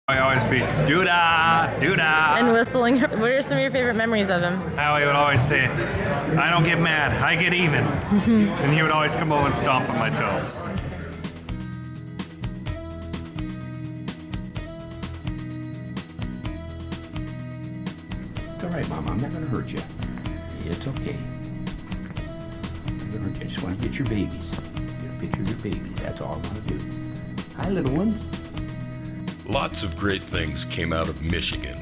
I always be doo-dah, doo-dah. And whistling. What are some of your favorite memories of him? Howie would always say, I don't get mad, I get even. And he would always come over and stomp on my toes. It's all right, Mom. I'm not going to hurt you. It's okay. I'm not going to hurt you. I just want to get your babies. Get a picture of your babies. That's all I want to do. Hi, little ones. Lots of great things came out of Michigan.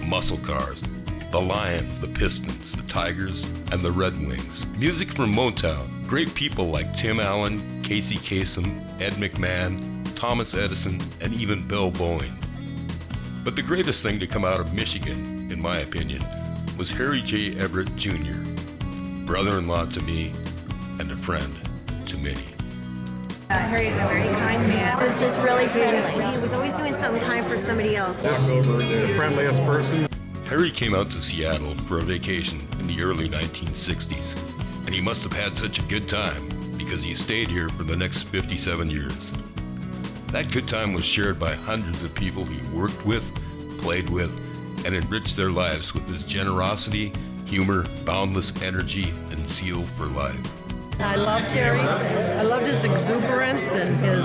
Muscle cars, the Lions, the Pistons, the Tigers, and the Red Wings. Music from Motown. Great people like Tim Allen, Casey Kasem, Ed McMahon, Thomas Edison, and even Bill Boeing. But the greatest thing to come out of Michigan, in my opinion, was Harry J. Everett Jr., brother-in-law to me and a friend to many. Harry is a very kind man. He was just really friendly. He was always doing something kind for somebody else. Just the friendliest person. Harry came out to Seattle for a vacation in the early 1960s, and he must have had such a good time because he stayed here for the next 57 years. That good time was shared by hundreds of people he worked with, played with, and enriched their lives with his generosity, humor, boundless energy, and zeal for life. I loved Harry. I loved his exuberance and his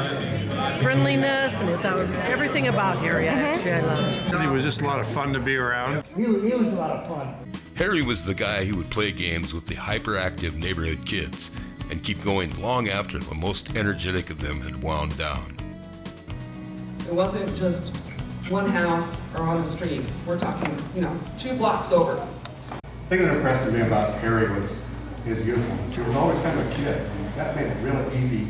friendliness and his everything about Harry. I loved. He was just a lot of fun to be around. He was a lot of fun. Harry was the guy who would play games with the hyperactive neighborhood kids and keep going long after the most energetic of them had wound down. It wasn't just one house or on the street. We're talking, 2 blocks over. The thing that impressed me about Harry was his youthfulness. He was always kind of a kid. And that made it really easy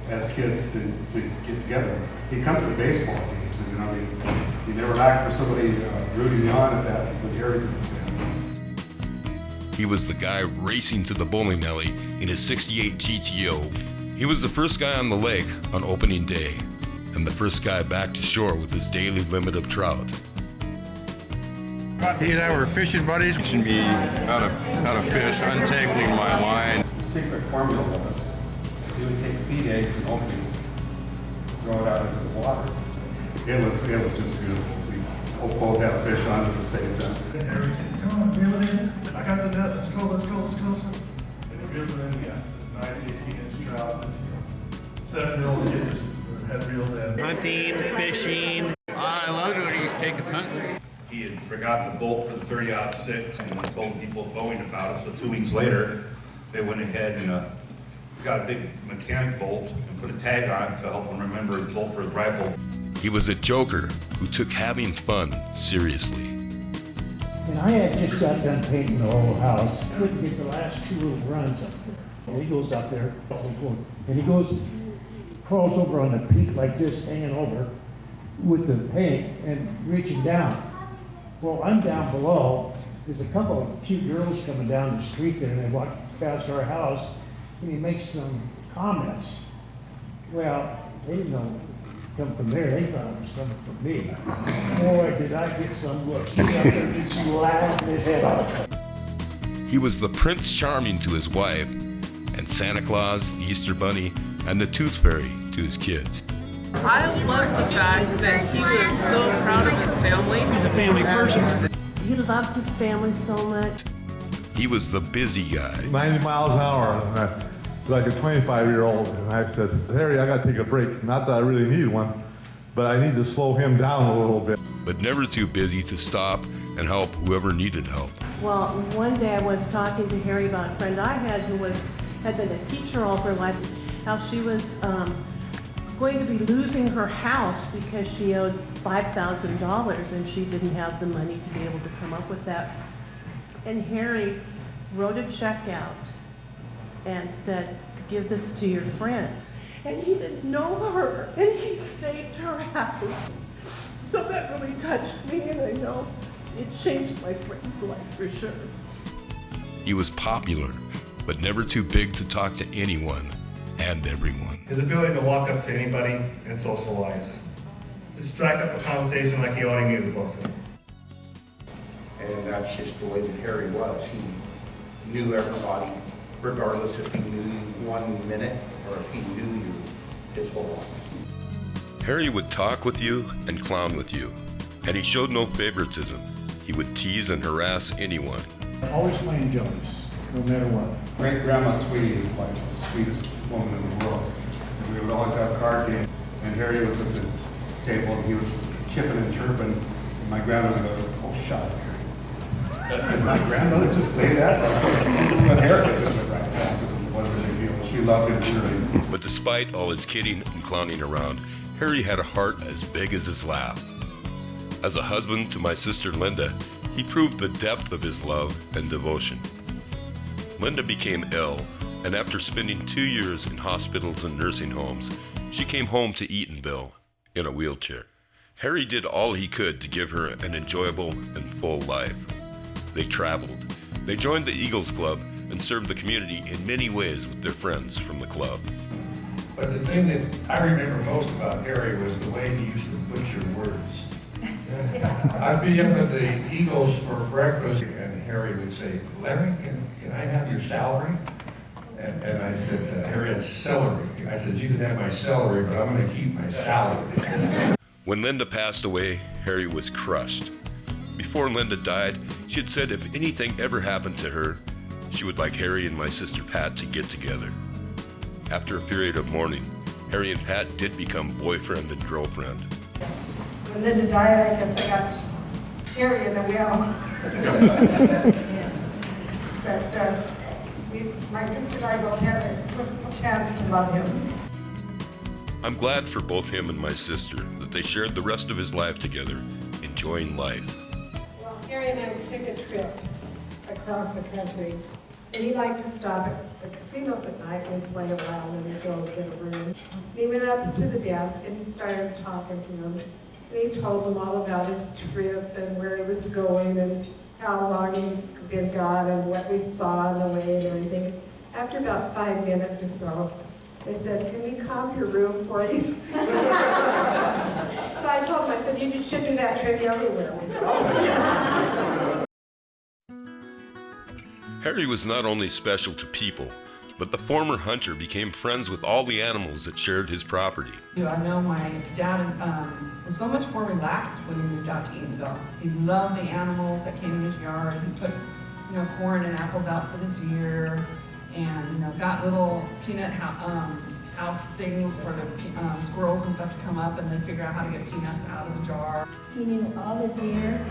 as kids to get together. He'd come to the baseball games, and he never lacked for somebody rooting on at that when Harry's in the stands. He was the guy racing to the bowling alley in his '68 GTO. He was the first guy on the lake on opening day, and the first guy back to shore with his daily limit of trout. He and I were fishing buddies. Teaching me how to fish, untangling my line. The secret formula was he would take feed eggs and oatmeal, throw it out into the water. It was just beautiful. We both have fish on at the same time. Harry's saying, come on, reel it in. I got the net. Let's go. And he reels it in again. Nice 18-inch trout. 7-year-old kid just had reeled in. Hunting, fishing. I loved when he used to take us hunting. He had forgotten the bolt for the 30-06 and told people at Boeing about it. So 2 weeks later, they went ahead and got a big mechanic bolt and put a tag on it to help him remember his bolt for his rifle. He was a joker who took having fun seriously. And I had just got done painting the whole house. Couldn't get the last 2 little runs up there. He goes up there, and he crawls over on the peak like this, hanging over with the paint and reaching down. Well, I'm down below. There's a couple of cute girls coming down the street there, and they walk past our house, and he makes some comments. Well, they didn't know it come from there. They thought it was coming from me. Boy, did I get some looks. He's up there just laughing his head off. He was the Prince Charming to his wife, and Santa Claus, the Easter Bunny, and the Tooth Fairy to his kids. I love the fact that he was so proud of his family. He's a family person. He loved his family so much. He was the busy guy. 90 miles an hour, and I was like a 25-year-old, and I said, Harry, I gotta take a break. Not that I really need one, but I need to slow him down a little bit. But never too busy to stop and help whoever needed help. Well, one day I was talking to Harry about a friend I had who had been a teacher all her life, how she was going to be losing her house because she owed $5,000 and she didn't have the money to be able to come up with that. And Harry wrote a check out and said, give this to your friend. And he didn't know her, and he saved her house. So that really touched me, and I know it changed my friend's life for sure. He was popular, but never too big to talk to anyone and everyone. His ability to walk up to anybody and socialize. To strike up a conversation like he already knew the person. And that's just the way that Harry was. He knew everybody, regardless if he knew you 1 minute or if he knew you his whole life. Harry would talk with you and clown with you, and he showed no favoritism. He would tease and harass anyone. Always playing jokes, no matter what. Great Grandma Sweetie is like the sweetest woman in the world. And we would always have card games, and Harry was at the table, and he was chipping and chirping, and my grandmother goes, "Oh, shut up, Harry." Did my grandmother just say that? But Harry just went right past it. It wasn't a big deal. She loved him dearly. But despite all his kidding and clowning around, Harry had a heart as big as his laugh. As a husband to my sister Linda, he proved the depth of his love and devotion. Linda became ill, and after spending 2 years in hospitals and nursing homes, she came home to Eatonville in a wheelchair. Harry did all he could to give her an enjoyable and full life. They traveled. They joined the Eagles Club and served the community in many ways with their friends from the club. But the thing that I remember most about Harry was the way he used to butcher words. I'd be up at the Eagles for breakfast, and Harry would say, "Larry, can I have your salary?" And I said, "Harry, it's celery." I said, "You can have my celery, but I'm going to keep my salary." When Linda passed away, Harry was crushed. Before Linda died, she had said if anything ever happened to her, she would like Harry and my sister Pat to get together. After a period of mourning, Harry and Pat did become boyfriend and girlfriend. When Linda died, I guess I got Harry in the wheel. But my sister and I both had a chance to love him. I'm glad for both him and my sister that they shared the rest of his life together, enjoying life. Well, Harry and I would take a trip across the country, and he liked to stop at the casinos at night and play a while, and then we'd go get a room. And he went up to the desk and he started talking to them. And he told them all about his trip and where he was going and how long he's been gone and what we saw on the way and everything. After about 5 minutes or so, they said, "Can we comp your room for you?" So I told him, I said, "You should do that trick everywhere we go." Harry was not only special to people, but the former hunter became friends with all the animals that shared his property. I know my dad was so much more relaxed when we moved out to Eatonville. He loved the animals that came in his yard. He put, corn and apples out for the deer, and got little peanut house things for the squirrels and stuff to come up, and then figure out how to get peanuts out of the jar. He knew all the deer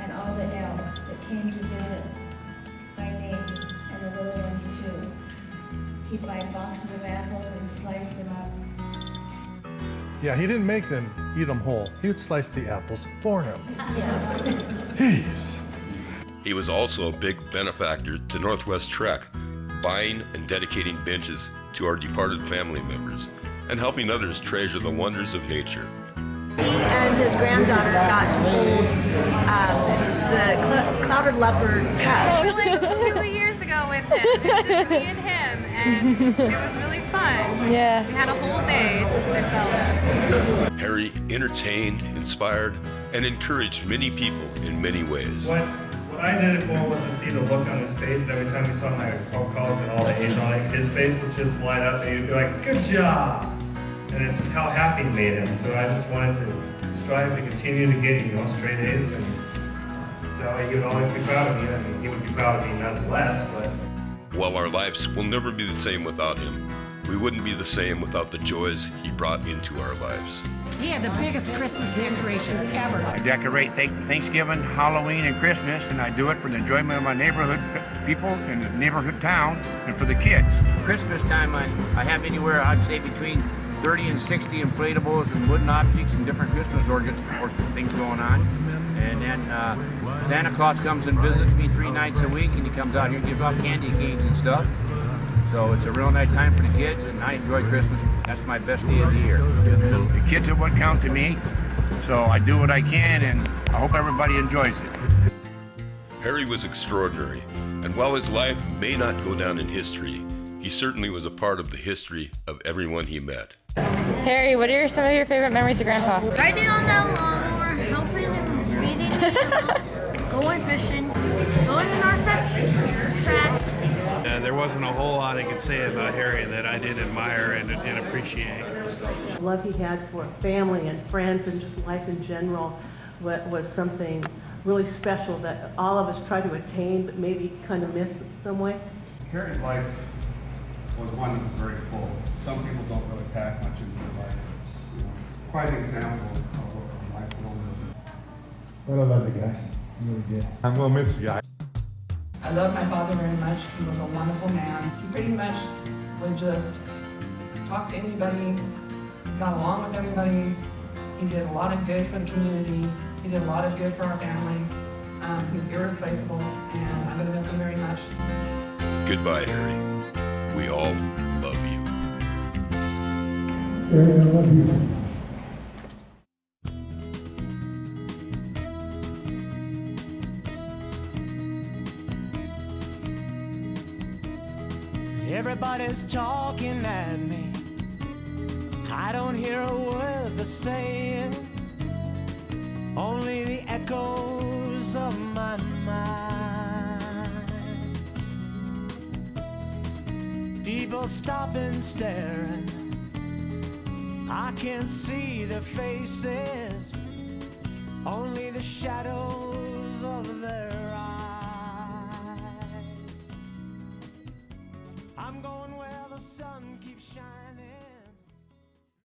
and all the elk that came to visit by name, and the little ones too. He'd buy boxes of apples and slice them up. Yeah, he didn't make them eat them whole. He would slice the apples for him. Yes. Jeez. He was also a big benefactor to Northwest Trek, buying and dedicating benches to our departed family members, and helping others treasure the wonders of nature. He and his granddaughter got to hold the clouded leopard cub. We went 2 years ago with him. It was just me and him, and it was really fun. Yeah. We had a whole day just ourselves. Harry entertained, inspired, and encouraged many people in many ways. What I did it for was to see the look on his face every time he saw my phone calls and all the A's on it. His face would just light up and he'd be like, "Good job!" And it's just how happy it made him. So I just wanted to strive to continue to get, straight A's. And so he would always be proud of me. I mean, he would be proud of me nonetheless, but... While our lives will never be the same without him, we wouldn't be the same without the joys he brought into our lives. He had the biggest Christmas decorations ever. I decorate Thanksgiving, Halloween, and Christmas, and I do it for the enjoyment of my neighborhood people and the neighborhood town and for the kids. Christmas time, I have anywhere, I'd say, between 30 and 60 inflatables and wooden objects and different Christmas things going on. And then Santa Claus comes and visits me 3 nights a week, and he comes out here and gives out candy canes and stuff. So it's a real nice time for the kids, and I enjoy Christmas. That's my best day of the year. The kids are what count to me, so I do what I can, and I hope everybody enjoys it. Harry was extraordinary, and while his life may not go down in history, he certainly was a part of the history of everyone he met. Harry, what are some of your favorite memories of Grandpa? Riding on that lawnmower, helping and feeding the animals, going fishing, going in our tracks. There there wasn't a whole lot I could say about Harry that I did admire and appreciate. The love he had for family and friends and just life in general was something really special that all of us try to attain but maybe kind of miss in some way. Harry's life was one that was very full. Some people don't really pack much into their life. You know, quite an example of what life will live. But I love the guy. I really did. I'm going to miss the guy. I love my father very much. He was a wonderful man. He pretty much would just talk to anybody, got along with everybody. He did a lot of good for the community. He did a lot of good for our family. He's irreplaceable, and I'm going to miss him very much. Goodbye, Harry. We all love you. Harry, I love you. Everybody's talking at me. I don't hear a word they're saying, only the echoes of my mind. People stop and staring, I can't see their faces, only the shadows of